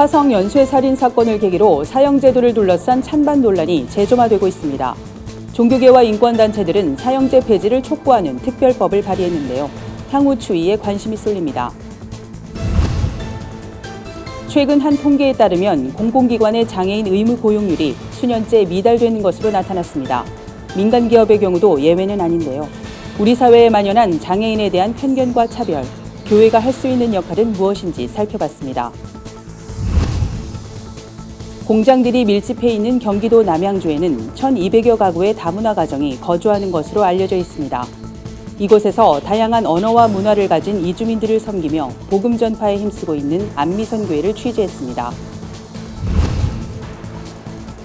화성 연쇄살인 사건을 계기로 사형제도를 둘러싼 찬반 논란이 재점화되고 있습니다. 종교계와 인권단체들은 사형제 폐지를 촉구하는 특별법을 발의했는데요. 향후 추이에 관심이 쏠립니다. 최근 한 통계에 따르면 공공기관의 장애인 의무 고용률이 수년째 미달되는 것으로 나타났습니다. 민간 기업의 경우도 예외는 아닌데요. 우리 사회에 만연한 장애인에 대한 편견과 차별, 교회가 할 수 있는 역할은 무엇인지 살펴봤습니다. 공장들이 밀집해 있는 경기도 남양주에는 1,200여 가구의 다문화 가정이 거주하는 것으로 알려져 있습니다. 이곳에서 다양한 언어와 문화를 가진 이주민들을 섬기며 복음 전파에 힘쓰고 있는 안미선교회를 취재했습니다.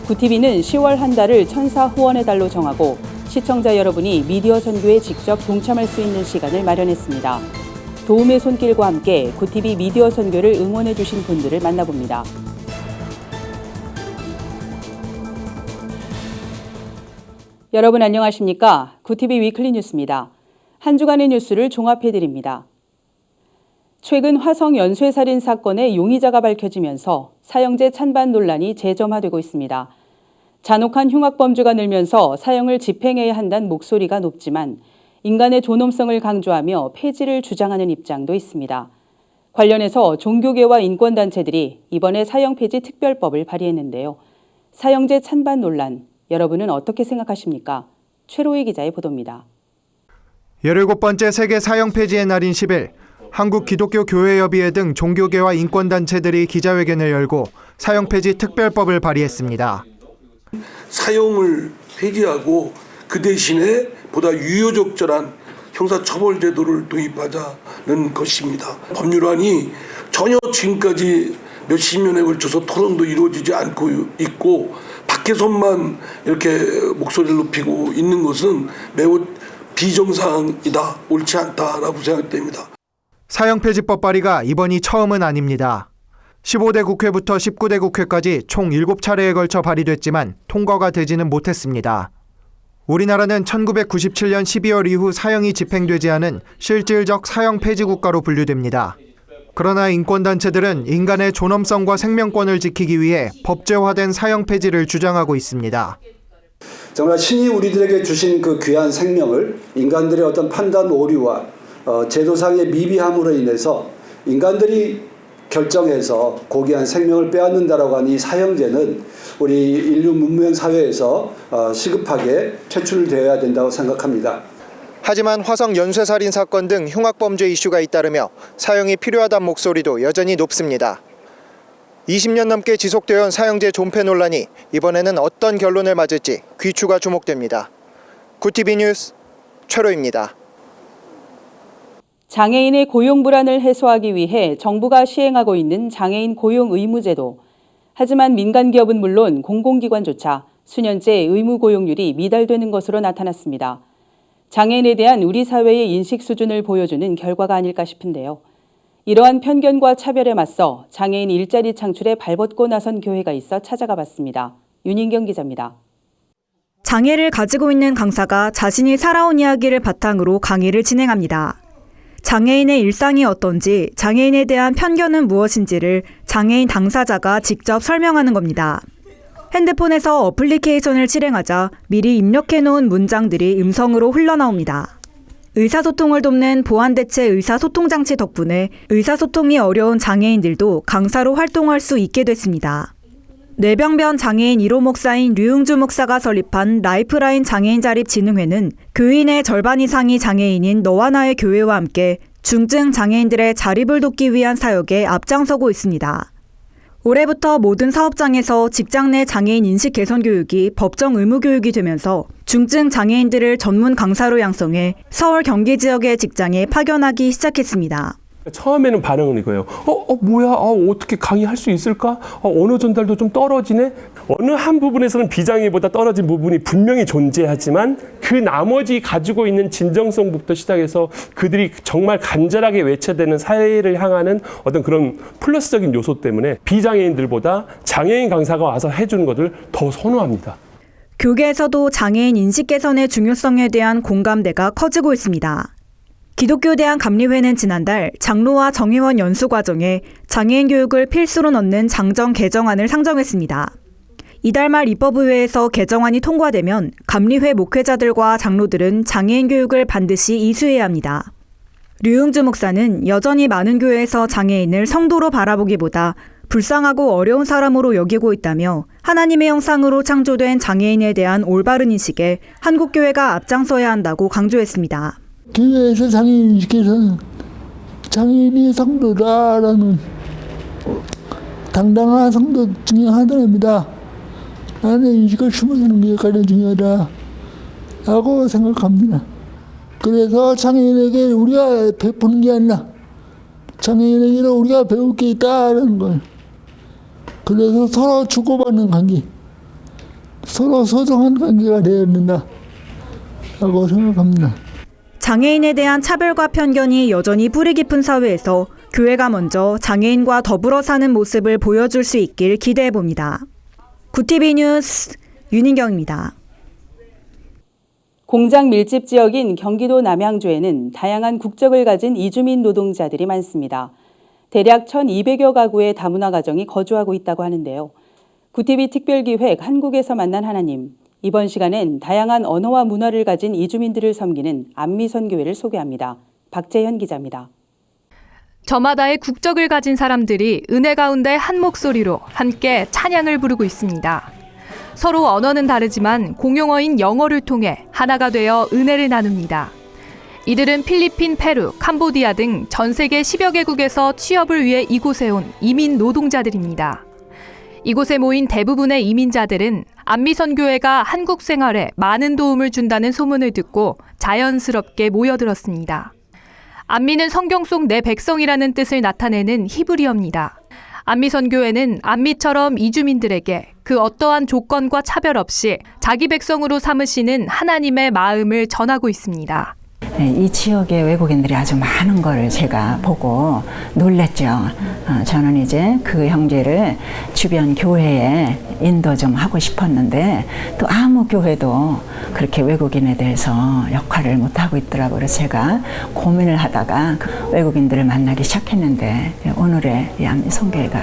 구티비는 10월 한 달을 천사 후원의 달로 정하고 시청자 여러분이 미디어 선교에 직접 동참할 수 있는 시간을 마련했습니다. 도움의 손길과 함께 구티비 미디어 선교를 응원해 주신 분들을 만나봅니다. 여러분 안녕하십니까? 구티비 위클리 뉴스입니다. 한 주간의 뉴스를 종합해드립니다. 최근 화성 연쇄살인 사건의 용의자가 밝혀지면서 사형제 찬반 논란이 재점화되고 있습니다. 잔혹한 흉악범죄가 늘면서 사형을 집행해야 한다는 목소리가 높지만 인간의 존엄성을 강조하며 폐지를 주장하는 입장도 있습니다. 관련해서 종교계와 인권단체들이 이번에 사형 폐지 특별법을 발의했는데요. 사형제 찬반 논란, 여러분은 어떻게 생각하십니까? 최로희 기자의 보도입니다. 17번째 세계 사형 폐지의 날인 10일, 한국기독교교회협의회 등 종교계와 인권단체들이 기자회견을 열고 사형 폐지 특별법을 발의했습니다. 사형을 폐지하고 그 대신에 보다 유효적절한 형사처벌제도를 도입하자는 것입니다. 법률안이 전혀 지금까지 몇십 년에 걸쳐서 토론도 이루어지지 않고 있고 밖에서만 이렇게 목소리를 높이고 있는 것은 매우 비정상이다, 옳지 않다라고 생각됩니다. 사형 폐지법 발의가 이번이 처음은 아닙니다. 15대 국회부터 19대 국회까지 총 7차례에 걸쳐 발의됐지만 통과가 되지는 못했습니다. 우리나라는 1997년 12월 이후 사형이 집행되지 않은 실질적 사형 폐지 국가로 분류됩니다. 그러나 인권단체들은 인간의 존엄성과 생명권을 지키기 위해 법제화된 사형 폐지를 주장하고 있습니다. 정말 신이 우리들에게 주신 그 귀한 생명을 인간들의 어떤 판단 오류와 제도상의 미비함으로 인해서 인간들이 결정해서 고귀한 생명을 빼앗는다라고 하는 이 사형제는 우리 인류 문명 사회에서 시급하게 퇴출되어야 된다고 생각합니다. 하지만 화성 연쇄살인 사건 등 흉악범죄 이슈가 잇따르며 사형이 필요하다는 목소리도 여전히 높습니다. 20년 넘게 지속되어 온 사형제 존폐 논란이 이번에는 어떤 결론을 맞을지 귀추가 주목됩니다. 구티비 뉴스 최로입니다. 장애인의 고용 불안을 해소하기 위해 정부가 시행하고 있는 장애인 고용 의무제도. 하지만 민간 기업은 물론 공공기관조차 수년째 의무 고용률이 미달되는 것으로 나타났습니다. 장애인에 대한 우리 사회의 인식 수준을 보여주는 결과가 아닐까 싶은데요. 이러한 편견과 차별에 맞서 장애인 일자리 창출에 발벗고 나선 교회가 있어 찾아가 봤습니다. 윤인경 기자입니다. 장애를 가지고 있는 강사가 자신이 살아온 이야기를 바탕으로 강의를 진행합니다. 장애인의 일상이 어떤지, 장애인에 대한 편견은 무엇인지를 장애인 당사자가 직접 설명하는 겁니다. 핸드폰에서 어플리케이션을 실행하자 미리 입력해놓은 문장들이 음성으로 흘러나옵니다. 의사소통을 돕는 보안대체 의사소통장치 덕분에 의사소통이 어려운 장애인들도 강사로 활동할 수 있게 됐습니다. 뇌병변 장애인 1호 목사인 류응주 목사가 설립한 라이프라인 장애인 자립진흥회는 교인의 절반 이상이 장애인인 너와 나의 교회와 함께 중증 장애인들의 자립을 돕기 위한 사역에 앞장서고 있습니다. 올해부터 모든 사업장에서 직장 내 장애인 인식 개선 교육이 법정 의무 교육이 되면서 중증 장애인들을 전문 강사로 양성해 서울 경기 지역의 직장에 파견하기 시작했습니다. 처음에는 반응은 이거예요. 뭐야? 어떻게 강의할 수 있을까? 언어 전달도 좀 떨어지네? 어느 한 부분에서는 비장애보다 떨어진 부분이 분명히 존재하지만 그 나머지 가지고 있는 진정성부터 시작해서 그들이 정말 간절하게 외쳐대는 사회를 향하는 어떤 그런 플러스적인 요소 때문에 비장애인들보다 장애인 강사가 와서 해주는 것을 더 선호합니다. 교계에서도 장애인 인식 개선의 중요성에 대한 공감대가 커지고 있습니다. 기독교대한감리회는 지난달 장로와 정회원 연수 과정에 장애인 교육을 필수로 넣는 장정 개정안을 상정했습니다. 이달 말 입법의회에서 개정안이 통과되면 감리회 목회자들과 장로들은 장애인 교육을 반드시 이수해야 합니다. 류흥주 목사는 여전히 많은 교회에서 장애인을 성도로 바라보기보다 불쌍하고 어려운 사람으로 여기고 있다며 하나님의 형상으로 창조된 장애인에 대한 올바른 인식에 한국교회가 앞장서야 한다고 강조했습니다. 교회에서 장애인식에서는 장애인이 성도다라는 당당한 성도 중에 하나입니다. 나는 인식을 심어주는 게 가장 중요하다라고 생각합니다. 그래서 장애인에게 우리가 베푸는 게 아니라 장애인에게는 우리가 배울 게 있다라는 걸. 그래서 서로 주고받는 관계, 서로 소중한 관계가 되어야 된다라고 생각합니다. 장애인에 대한 차별과 편견이 여전히 뿌리 깊은 사회에서 교회가 먼저 장애인과 더불어 사는 모습을 보여줄 수 있길 기대해 봅니다. 구티비 뉴스 윤인경입니다. 공장 밀집 지역인 경기도 남양주에는 다양한 국적을 가진 이주민 노동자들이 많습니다. 대략 1,200여 가구의 다문화 가정이 거주하고 있다고 하는데요. 구티비 특별기획 한국에서 만난 하나님. 이번 시간엔 다양한 언어와 문화를 가진 이주민들을 섬기는 안미선교회를 소개합니다. 박재현 기자입니다. 저마다의 국적을 가진 사람들이 은혜 가운데 한 목소리로 함께 찬양을 부르고 있습니다. 서로 언어는 다르지만 공용어인 영어를 통해 하나가 되어 은혜를 나눕니다. 이들은 필리핀, 페루, 캄보디아 등 전 세계 10여 개국에서 취업을 위해 이곳에 온 이민 노동자들입니다. 이곳에 모인 대부분의 이민자들은 안미선교회가 한국 생활에 많은 도움을 준다는 소문을 듣고 자연스럽게 모여들었습니다. 안미는 성경 속 내 백성이라는 뜻을 나타내는 히브리어입니다. 안미선교회는 안미처럼 이주민들에게 그 어떠한 조건과 차별 없이 자기 백성으로 삼으시는 하나님의 마음을 전하고 있습니다. 이 지역의 외국인들이 아주 많은 걸 제가 보고 놀랬죠. 저는 이제 그 형제를 주변 교회에 인도 좀 하고 싶었는데 또 아무 교회도 그렇게 외국인에 대해서 역할을 못하고 있더라고요. 그래서 제가 고민을 하다가 외국인들을 만나기 시작했는데 오늘의 이 안미선교회가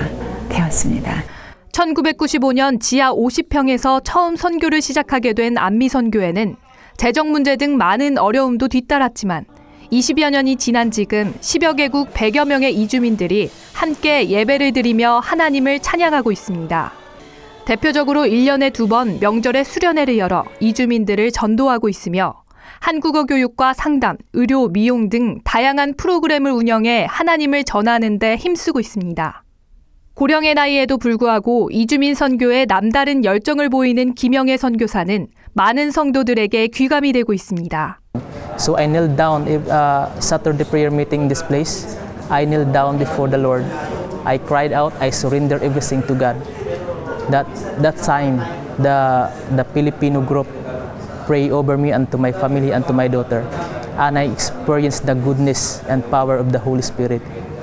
되었습니다. 1995년 지하 50평에서 처음 선교를 시작하게 된 안미선교회는 재정 문제 등 많은 어려움도 뒤따랐지만 20여 년이 지난 지금 10여 개국 100여 명의 이주민들이 함께 예배를 드리며 하나님을 찬양하고 있습니다. 대표적으로 1년에 2번 명절에 수련회를 열어 이주민들을 전도하고 있으며 한국어 교육과 상담, 의료, 미용 등 다양한 프로그램을 운영해 하나님을 전하는 데 힘쓰고 있습니다. 고령의 나이에도 불구하고 이주민 선교에 남다른 열정을 보이는 김영애 선교사는 많은 성도들에게 귀감이 되고 있습니다. So I knelt down Saturday prayer meeting in this place. I knelt down before the Lord. I cried out. I surrendered everything to God. That time, the Filipino group prayed over me and to my family and to my daughter, and I experienced the goodness and power of the Holy Spirit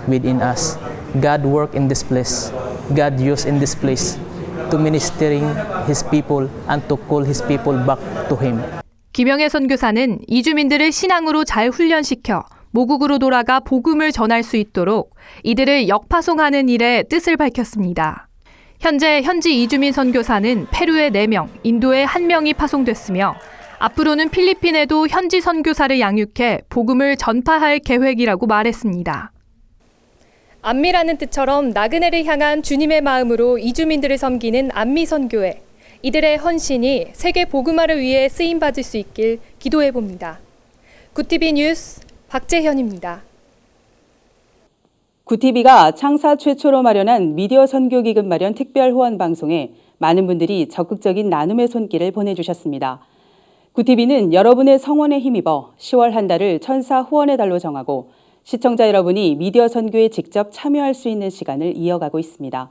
within us. God worked in this place. God used in this place to ministering His people and to call His people back to Him. 김영애 선교사는 이주민들을 신앙으로 잘 훈련시켜 모국으로 돌아가 복음을 전할 수 있도록 이들을 역파송하는 일에 뜻을 밝혔습니다. 현재 현지 이주민 선교사는 페루에 4명, 인도에 1명이 파송됐으며 앞으로는 필리핀에도 현지 선교사를 양육해 복음을 전파할 계획이라고 말했습니다. 안미라는 뜻처럼 나그네를 향한 주님의 마음으로 이주민들을 섬기는 안미선교회. 이들의 헌신이 세계 복음화를 위해 쓰임받을 수 있길 기도해봅니다. 구티비 뉴스 박재현입니다. 구티비가 창사 최초로 마련한 미디어 선교 기금 마련 특별 후원 방송에 많은 분들이 적극적인 나눔의 손길을 보내주셨습니다. 구티비는 여러분의 성원에 힘입어 10월 한 달을 천사 후원의 달로 정하고 시청자 여러분이 미디어 선교에 직접 참여할 수 있는 시간을 이어가고 있습니다.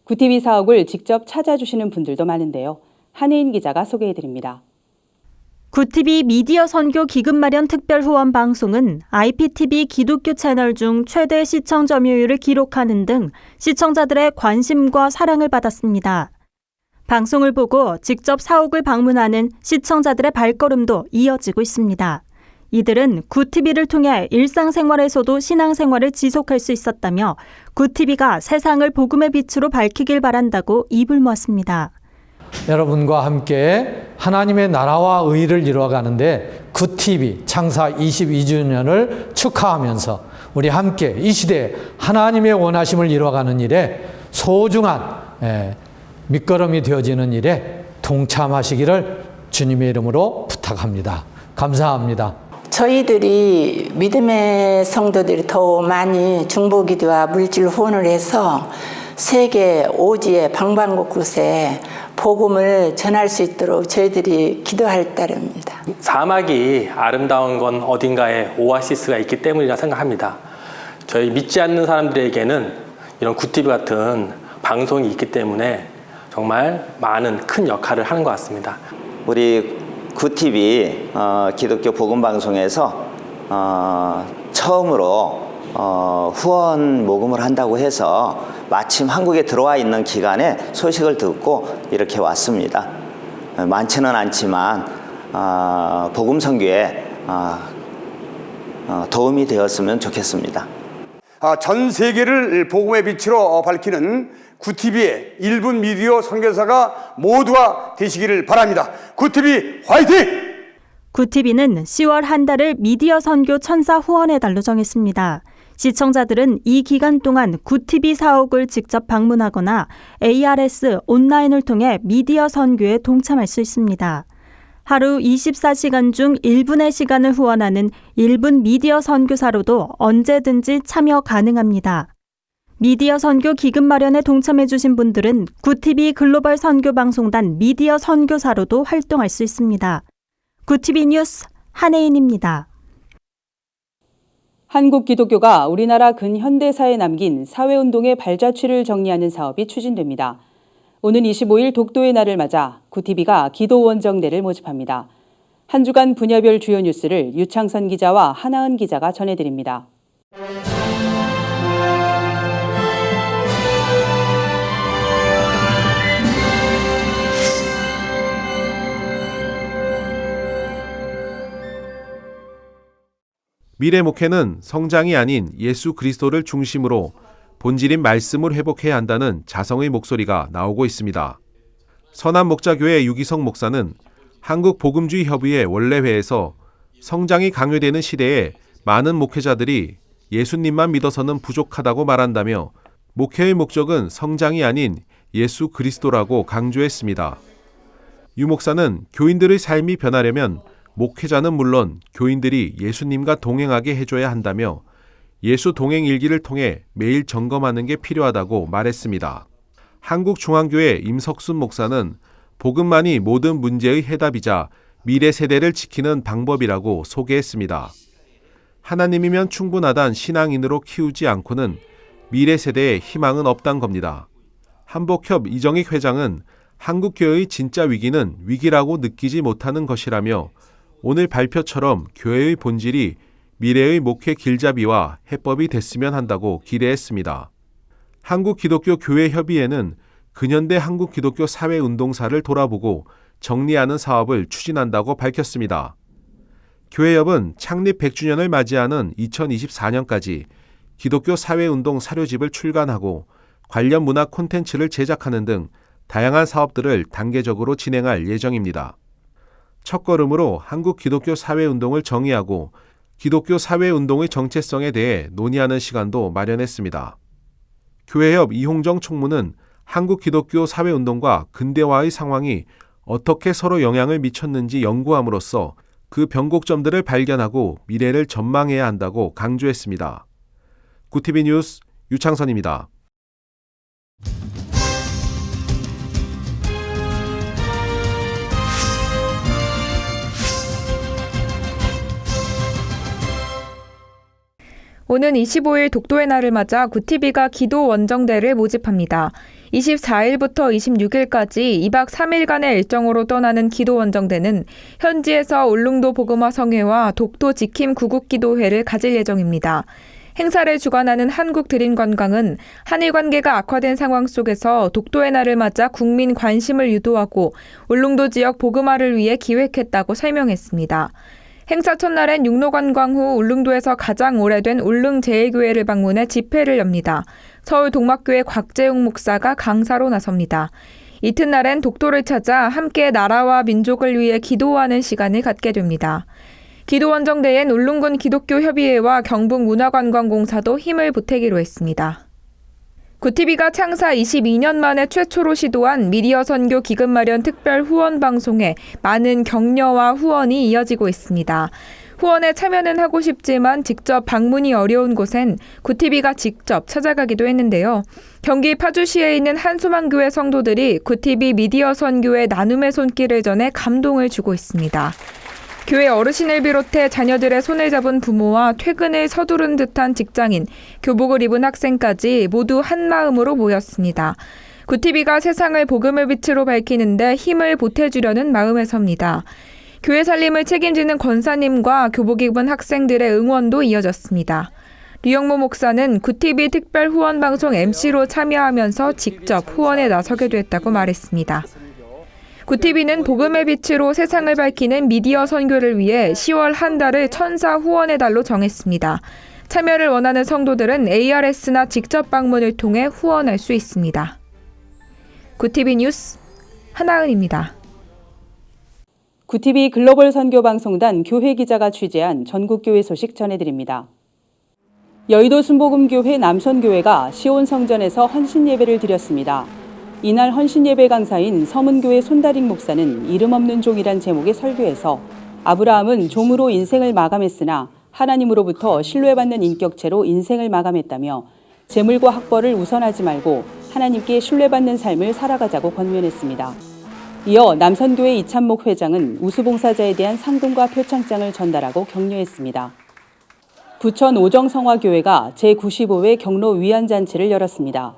구티비 사옥을 직접 찾아주시는 분들도 많은데요. 한혜인 기자가 소개해드립니다. 구티비 미디어 선교 기금 마련 특별 후원 방송은 IPTV 기독교 채널 중 최대 시청 점유율을 기록하는 등 시청자들의 관심과 사랑을 받았습니다. 방송을 보고 직접 사옥을 방문하는 시청자들의 발걸음도 이어지고 있습니다. 이들은 굿TV를 통해 일상생활에서도 신앙생활을 지속할 수 있었다며 굿TV가 세상을 복음의 빛으로 밝히길 바란다고 입을 모았습니다. 여러분과 함께 하나님의 나라와 의를 이루어가는데 굿TV 창사 22주년을 축하하면서 우리 함께 이 시대에 하나님의 원하심을 이루어가는 일에 소중한 밑거름이 되어지는 일에 동참하시기를 주님의 이름으로 부탁합니다. 감사합니다. 저희들이 믿음의 성도들이 더 많이 중보기도와 물질 후원을 해서 세계 오지의 방방곳곳에 복음을 전할 수 있도록 저희들이 기도할 따름입니다. 사막이 아름다운 건 어딘가에 오아시스가 있기 때문이라 생각합니다. 저희 믿지 않는 사람들에게는 이런 굿TV 같은 방송이 있기 때문에 정말 많은 큰 역할을 하는 것 같습니다. 우리 굿TV 기독교 복음방송에서 처음으로 후원 모금을 한다고 해서 마침 한국에 들어와 있는 기간에 소식을 듣고 이렇게 왔습니다. 많지는 않지만 복음 선교에 도움이 되었으면 좋겠습니다. 전 세계를 복음의 빛으로 밝히는 굿TV의 1분 미디어 선교사가 모두가 되시기를 바랍니다. 굿TV 화이팅! 굿TV는 10월 한 달을 미디어 선교 천사 후원의 달로 정했습니다. 시청자들은 이 기간 동안 굿TV 사옥을 직접 방문하거나 ARS 온라인을 통해 미디어 선교에 동참할 수 있습니다. 하루 24시간 중 1분의 시간을 후원하는 1분 미디어 선교사로도 언제든지 참여 가능합니다. 미디어 선교 기금 마련에 동참해 주신 분들은 굿TV 글로벌 선교방송단 미디어 선교사로도 활동할 수 있습니다. 굿TV 뉴스 한혜인입니다. 한국 기독교가 우리나라 근현대사에 남긴 사회운동의 발자취를 정리하는 사업이 추진됩니다. 오는 25일 독도의 날을 맞아 굿TV가 기도원정대를 모집합니다. 한 주간 분야별 주요 뉴스를 유창선 기자와 하나은 기자가 전해드립니다. 미래 목회는 성장이 아닌 예수 그리스도를 중심으로 본질인 말씀을 회복해야 한다는 자성의 목소리가 나오고 있습니다. 선한목자교회 유기성 목사는 한국복음주의협의회 원래회에서 성장이 강요되는 시대에 많은 목회자들이 예수님만 믿어서는 부족하다고 말한다며 목회의 목적은 성장이 아닌 예수 그리스도라고 강조했습니다. 유 목사는 교인들의 삶이 변하려면 목회자는 물론 교인들이 예수님과 동행하게 해줘야 한다며 예수 동행 일기를 통해 매일 점검하는 게 필요하다고 말했습니다. 한국중앙교회 임석순 목사는 복음만이 모든 문제의 해답이자 미래 세대를 지키는 방법이라고 소개했습니다. 하나님이면 충분하단 신앙인으로 키우지 않고는 미래 세대에 희망은 없단 겁니다. 한복협 이정익 회장은 한국교회의 진짜 위기는 위기라고 느끼지 못하는 것이라며 오늘 발표처럼 교회의 본질이 미래의 목회 길잡이와 해법이 됐으면 한다고 기대했습니다. 한국기독교교회협의회는 근현대 한국기독교 사회운동사를 돌아보고 정리하는 사업을 추진한다고 밝혔습니다. 교회협은 창립 100주년을 맞이하는 2024년까지 기독교 사회운동 사료집을 출간하고 관련 문화 콘텐츠를 제작하는 등 다양한 사업들을 단계적으로 진행할 예정입니다. 첫걸음으로 한국 기독교 사회운동을 정의하고 기독교 사회운동의 정체성에 대해 논의하는 시간도 마련했습니다. 교회협 이홍정 총무는 한국 기독교 사회운동과 근대화의 상황이 어떻게 서로 영향을 미쳤는지 연구함으로써 그 변곡점들을 발견하고 미래를 전망해야 한다고 강조했습니다. 굿TV 뉴스 유창선입니다. 오는 25일 독도의 날을 맞아 굿TV가 기도 원정대를 모집합니다. 24일부터 26일까지 2박 3일간의 일정으로 떠나는 기도 원정대는 현지에서 울릉도 복음화 성회와 독도 지킴 구국기도회를 가질 예정입니다. 행사를 주관하는 한국드림관광은 한일 관계가 악화된 상황 속에서 독도의 날을 맞아 국민 관심을 유도하고 울릉도 지역 복음화를 위해 기획했다고 설명했습니다. 행사 첫날엔 육로 관광 후 울릉도에서 가장 오래된 울릉제일교회를 방문해 집회를 엽니다. 서울 동막교회 곽재웅 목사가 강사로 나섭니다. 이튿날엔 독도를 찾아 함께 나라와 민족을 위해 기도하는 시간을 갖게 됩니다. 기도원정대엔 울릉군 기독교협의회와 경북문화관광공사도 힘을 보태기로 했습니다. 구티비가 창사 22년 만에 최초로 시도한 미디어 선교 기금 마련 특별 후원 방송에 많은 격려와 후원이 이어지고 있습니다. 후원에 참여는 하고 싶지만 직접 방문이 어려운 곳엔 구티비가 직접 찾아가기도 했는데요. 경기 파주시에 있는 한수만교회 성도들이 구티비 미디어 선교의 나눔의 손길을 전해 감동을 주고 있습니다. 교회 어르신을 비롯해 자녀들의 손을 잡은 부모와 퇴근을 서두른 듯한 직장인, 교복을 입은 학생까지 모두 한 마음으로 모였습니다. 구티비가 세상을 복음의 빛으로 밝히는데 힘을 보태주려는 마음에서입니다. 교회 살림을 책임지는 권사님과 교복 입은 학생들의 응원도 이어졌습니다. 류영모 목사는 구티비 특별 후원 방송 MC로 참여하면서 직접 후원에 나서게 됐다고 말했습니다. 구티비는 복음의 빛으로 세상을 밝히는 미디어 선교를 위해 10월 한 달을 천사 후원의 달로 정했습니다. 참여를 원하는 성도들은 ARS나 직접 방문을 통해 후원할 수 있습니다. 구티비 뉴스 하나은입니다. 구티비 글로벌 선교방송단 교회 기자가 취재한 전국교회 소식 전해드립니다. 여의도 순복음교회 남선교회가 시온성전에서 헌신예배를 드렸습니다. 이날 헌신예배 강사인 서문교회 손다릭 목사는 이름 없는 종이란 제목의 설교에서 아브라함은 종으로 인생을 마감했으나 하나님으로부터 신뢰받는 인격체로 인생을 마감했다며 재물과 학벌을 우선하지 말고 하나님께 신뢰받는 삶을 살아가자고 권면했습니다. 이어 남선교회 이찬목 회장은 우수봉사자에 대한 상금과 표창장을 전달하고 격려했습니다. 부천 오정성화교회가 제95회 경로 위안잔치를 열었습니다.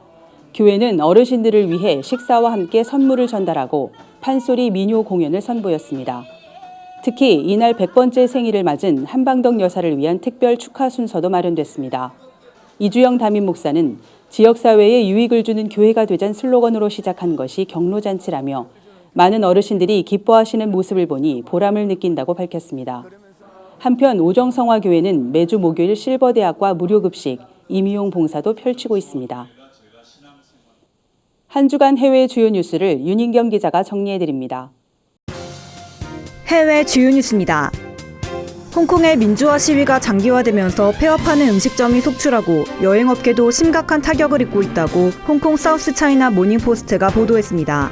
교회는 어르신들을 위해 식사와 함께 선물을 전달하고 판소리 민요 공연을 선보였습니다. 특히 이날 100번째 생일을 맞은 한방덕 여사를 위한 특별 축하 순서도 마련됐습니다. 이주영 담임 목사는 지역사회에 유익을 주는 교회가 되자는 슬로건으로 시작한 것이 경로잔치라며 많은 어르신들이 기뻐하시는 모습을 보니 보람을 느낀다고 밝혔습니다. 한편 오정성화교회는 매주 목요일 실버대학과 무료급식, 임의용 봉사도 펼치고 있습니다. 한 주간 해외 주요 뉴스를 윤인경 기자가 정리해드립니다. 해외 주요 뉴스입니다. 홍콩의 민주화 시위가 장기화되면서 폐업하는 음식점이 속출하고 여행업계도 심각한 타격을 입고 있다고 홍콩 사우스 차이나 모닝포스트가 보도했습니다.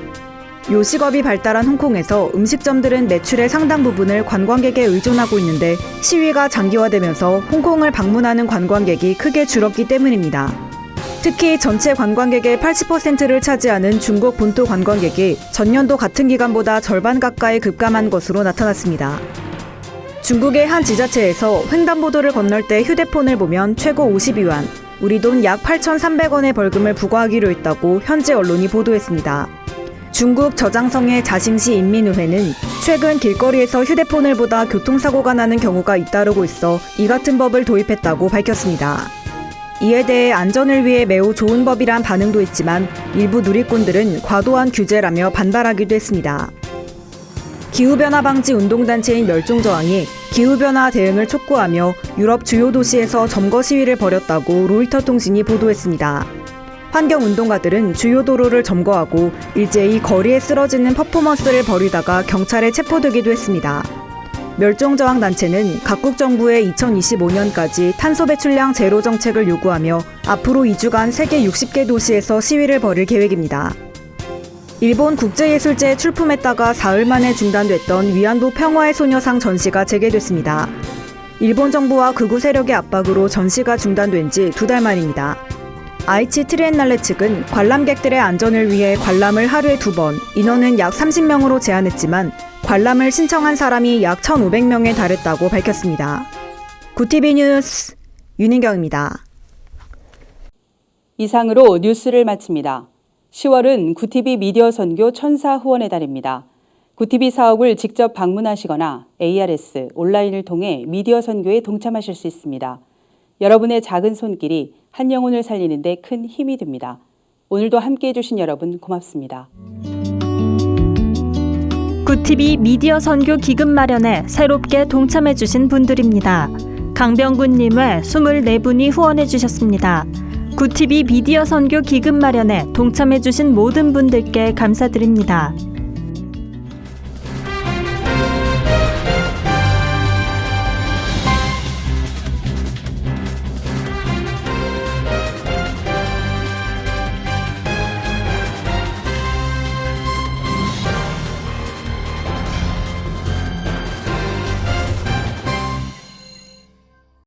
요식업이 발달한 홍콩에서 음식점들은 매출의 상당 부분을 관광객에 의존하고 있는데 시위가 장기화되면서 홍콩을 방문하는 관광객이 크게 줄었기 때문입니다. 특히 전체 관광객의 80%를 차지하는 중국 본토 관광객이 전년도 같은 기간보다 절반 가까이 급감한 것으로 나타났습니다. 중국의 한 지자체에서 횡단보도를 건널 때 휴대폰을 보면 최고 52위안, 우리 돈 약 8,300원의 벌금을 부과하기로 했다고 현지 언론이 보도했습니다. 중국 저장성의 자싱시 인민의회는 최근 길거리에서 휴대폰을 보다 교통사고가 나는 경우가 잇따르고 있어 이 같은 법을 도입했다고 밝혔습니다. 이에 대해 안전을 위해 매우 좋은 법이란 반응도 있지만 일부 누리꾼들은 과도한 규제라며 반발하기도 했습니다. 기후변화 방지 운동단체인 멸종저항이 기후변화 대응을 촉구하며 유럽 주요 도시에서 점거 시위를 벌였다고 로이터 통신이 보도했습니다. 환경운동가들은 주요 도로를 점거하고 일제히 거리에 쓰러지는 퍼포먼스를 벌이다가 경찰에 체포되기도 했습니다. 멸종저항 단체는 각국 정부에 2025년까지 탄소 배출량 제로 정책을 요구하며 앞으로 2주간 세계 60개 도시에서 시위를 벌일 계획입니다. 일본 국제예술제에 출품했다가 사흘 만에 중단됐던 위안부 평화의 소녀상 전시가 재개됐습니다. 일본 정부와 극우 세력의 압박으로 전시가 중단된 지 2달 만입니다. 아이치 트리엔날레 측은 관람객들의 안전을 위해 관람을 하루에 2번, 인원은 약 30명으로 제한했지만 관람을 신청한 사람이 약 1,500명에 달했다고 밝혔습니다. 구티비 뉴스 윤인경입니다. 이상으로 뉴스를 마칩니다. 10월은 구티비 미디어 선교 천사 후원의 달입니다. 구티비 사옥을 직접 방문하시거나 ARS 온라인을 통해 미디어 선교에 동참하실 수 있습니다. 여러분의 작은 손길이 한 영혼을 살리는 데 큰 힘이 됩니다. 오늘도 함께해 주신 여러분 고맙습니다. 굿TV 미디어 선교 기금 마련에 새롭게 동참해주신 분들입니다. 강병군님 외 24분이 후원해주셨습니다. 굿TV 미디어 선교 기금 마련에 동참해주신 모든 분들께 감사드립니다.